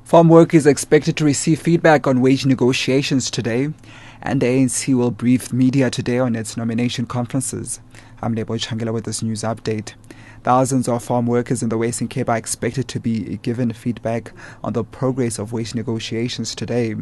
Farm workers are expected to receive feedback on wage negotiations today, and the ANC will brief media today on its nomination conferences. I'm Nebo Changela with this news update. Thousands of farm workers in the Western Cape are expected to be given feedback on the progress of wage negotiations today.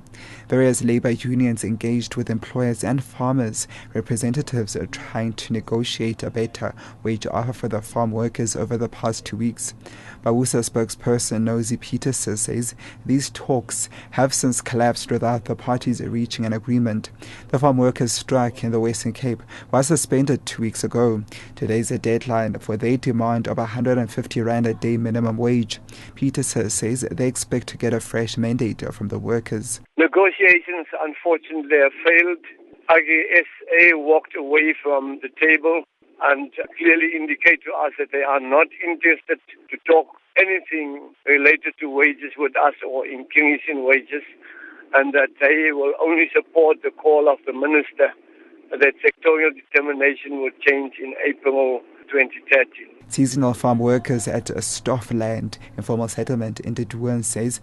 Various labor unions engaged with employers and farmers representatives are trying to negotiate a better wage offer for the farm workers over the past 2 weeks. Bawusa spokesperson Nosy Peterson says these talks have since collapsed without the parties reaching an agreement. The farm workers' strike in the Western Cape was suspended 2 weeks ago. Today is a deadline for their demand of 150 rand a day minimum wage. Peterson says they expect to get a fresh mandate from the workers. Negotiations unfortunately have failed. AGSA walked away from the table and clearly indicate to us that they are not interested to talk anything related to wages with us or increasing wages, and that they will only support the call of the minister that sectorial determination will change in April 2030. Seasonal farm workers at Stoffland informal settlement in Duan says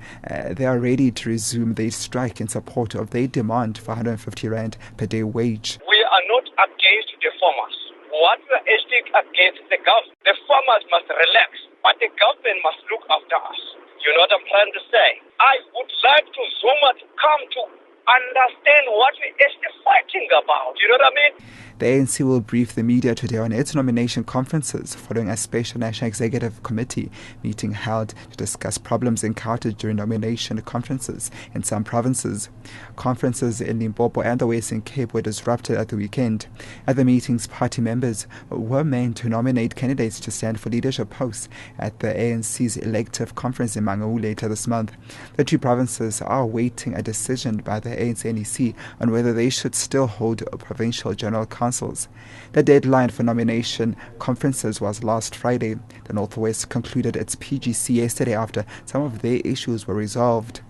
they are ready to resume their strike in support of their demand for 150 rand per day wage. We are not against the farmers. What we are actually against the government. The farmers must relax, but the government must look after us. You know what I'm trying to say? I would like to Zuma to come to understand what we are actually fighting about. You know what I mean? The ANC will brief the media today on its nomination conferences following a special National Executive Committee meeting held to discuss problems encountered during nomination conferences in some provinces. Conferences in Limpopo and the Western Cape were disrupted at the weekend. At the meetings, party members were meant to nominate candidates to stand for leadership posts at the ANC's elective conference in Mangaung later this month. The two provinces are awaiting a decision by the ANC NEC on whether they should still hold provincial general councils. The deadline for nomination conferences was last Friday. The Northwest concluded its PGC yesterday after some of their issues were resolved.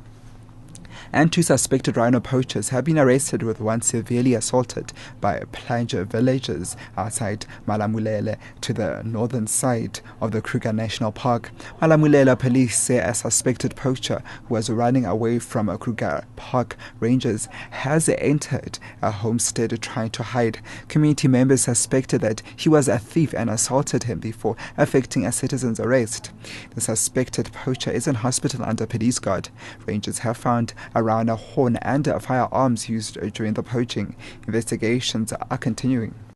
And two suspected rhino poachers have been arrested, with one severely assaulted by Plunger villagers outside Malamulele to the northern side of the Kruger National Park. Malamulele police say a suspected poacher who was running away from Kruger Park rangers has entered a homestead trying to hide. Community members suspected that he was a thief and assaulted him before effecting a citizen's arrest. The suspected poacher is in hospital under police guard. Rangers have found around a horn and firearms used during the poaching. Investigations are continuing.